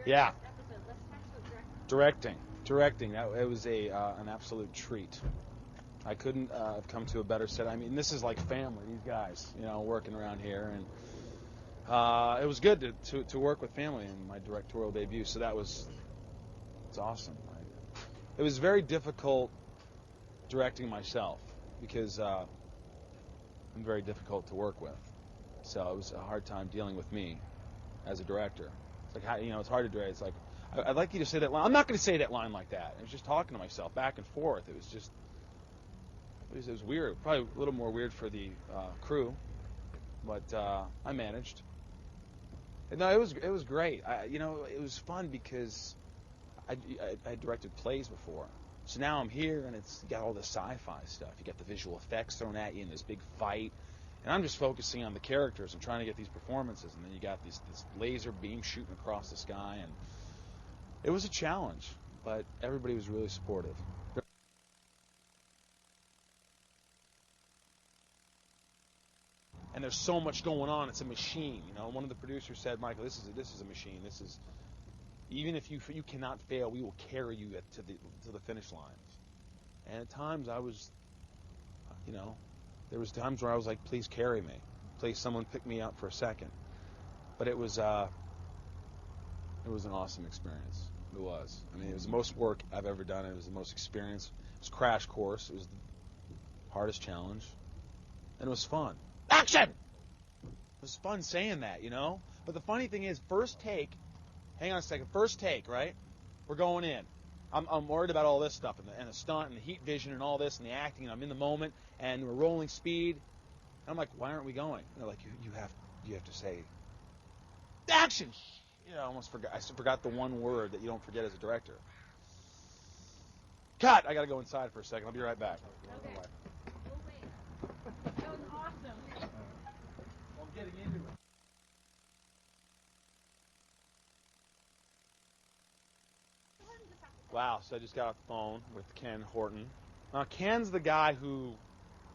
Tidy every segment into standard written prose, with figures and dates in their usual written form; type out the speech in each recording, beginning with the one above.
Yeah. Directing. It was an absolute treat. I couldn't have come to a better set. I mean, this is like family. These guys, working around here, and it was good to work with family in my directorial debut. So it's awesome. It was very difficult directing myself because I'm very difficult to work with. So it was a hard time dealing with me as a director. It's like, it's hard to direct. It's like, I'd like you to say that line. I'm not going to say that line like that. I was just talking to myself back and forth. It was weird. Probably a little more weird for the crew, but I managed. No, it was great. It was fun because I directed plays before. So now I'm here, and you got all the sci-fi stuff. You got the visual effects thrown at you in this big fight. And I'm just focusing on the characters and trying to get these performances. And then you got this laser beam shooting across the sky. And it was a challenge, but everybody was really supportive. And there's so much going on. It's a machine. One of the producers said, "Michael, this is a machine. This is, even if you cannot fail, we will carry you to the finish lines." And at times I was, there was times where I was like, "Please carry me. Please, someone pick me up for a second." But it was an awesome experience. It was. I mean, it was the most work I've ever done. It was the most experience. It was a crash course. It was the hardest challenge, and it was fun. Action! It was fun saying that, But the funny thing is, first take. Hang on a second. First take, right? We're going in. I'm worried about all this stuff and the stunt and the heat vision and all this and the acting. And I'm in the moment and we're rolling speed. And I'm like, why aren't we going? And they're like, you have to say action. I almost forgot. I forgot the one word that you don't forget as a director. Cut. I got to go inside for a second. I'll be right back. Okay. Oh wait. That was awesome. Well, I'm getting into it. Wow, so I just got off the phone with Ken Horton. Now, Ken's the guy who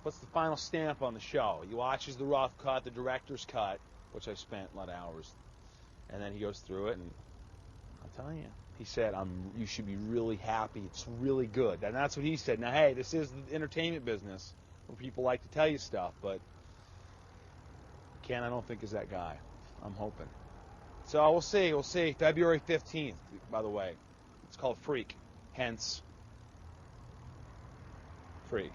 puts the final stamp on the show. He watches the rough cut, the director's cut, which I spent a lot of hours. And then he goes through it, and I'll tell you, he said, you should be really happy. It's really good. And that's what he said. Now, hey, this is the entertainment business where people like to tell you stuff, but Ken, I don't think, is that guy. I'm hoping. So we'll see. We'll see. February 15th, by the way. It's called Freak, hence Freak.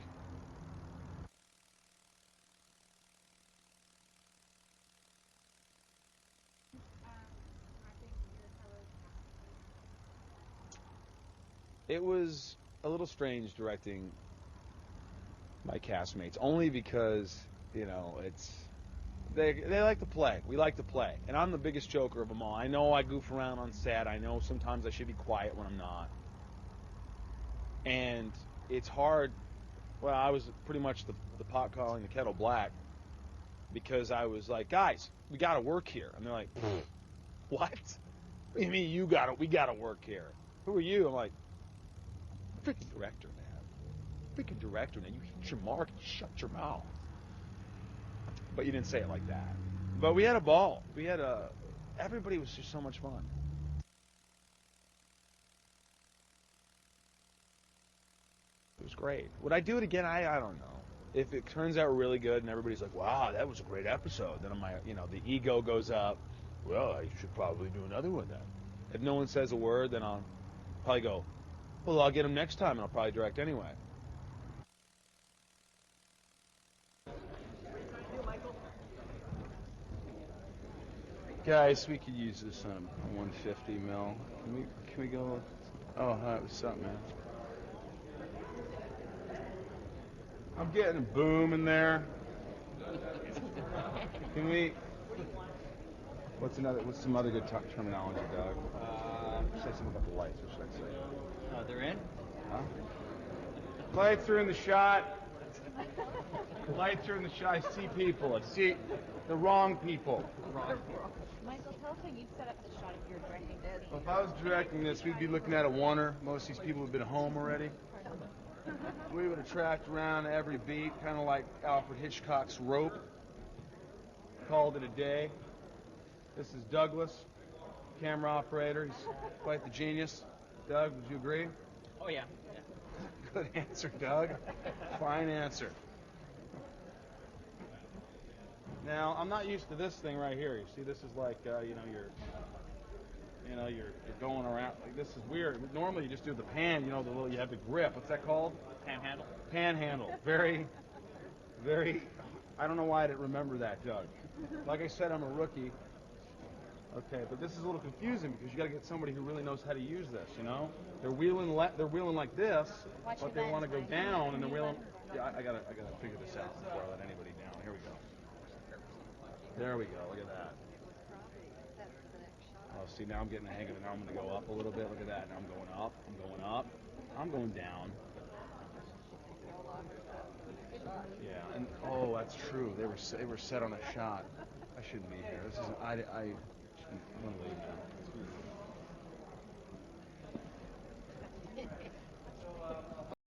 It was a little strange directing my castmates, only because, they like to play. We like to play. And I'm the biggest joker of them all. I know I goof around on set. I know sometimes I should be quiet when I'm not. And it's hard. Well, I was pretty much the pot calling the kettle black because I was like, guys, we got to work here. And they're like, what? What do you mean we got to work here? Who are you? I'm like, freaking director, man. Freaking director, man. You hit your mark and shut your mouth. But you didn't say it like that. But we had a ball. Everybody was just so much fun. It was great. Would I do it again? I don't know. If it turns out really good and everybody's like, wow, that was a great episode, then the ego goes up. Well, I should probably do another one then. If no one says a word, then I'll probably go, well, I'll get him next time and I'll probably direct anyway. Guys, we could use this on 150 mil. Can we go? Oh, hi, what's up, man? I'm getting a boom in there. Can we? What's some other good terminology, Doug? Say something about the lights, or should I say? They're in? Huh? Lights are in the shot. Lights are in the shot. I see people. I see the wrong people. Michael, tell us how you'd set up the shot if you were directing this. Well, if I was directing this, we'd be looking at a oneer. Most of these people have been home already. We would have tracked around every beat, kind of like Alfred Hitchcock's Rope. Called it a day. This is Douglas. camera operator. He's quite the genius. Doug, would you agree? Oh, yeah. Good answer, Doug. Fine answer. Now, I'm not used to this thing right here. You see, this is like, you're going around. Like, this is weird. Normally, you just do the pan. You have the grip. What's that called? Panhandle. Panhandle. Very, very. I don't know why I didn't remember that, Doug. Like I said, I'm a rookie. Okay, but this is a little confusing because you got to get somebody who really knows how to use this. They're wheeling like this, but they want to go down, and they're wheeling. Yeah, I gotta figure this out before I let anybody down. Here we go. There we go. Look at that. Oh, see, now I'm getting the hang of it. Now I'm going to go up a little bit. Look at that. Now I'm going up. I'm going up. I'm going down. Yeah, and oh, that's true. They were set on a shot. I shouldn't be here. This isn't. I'm going to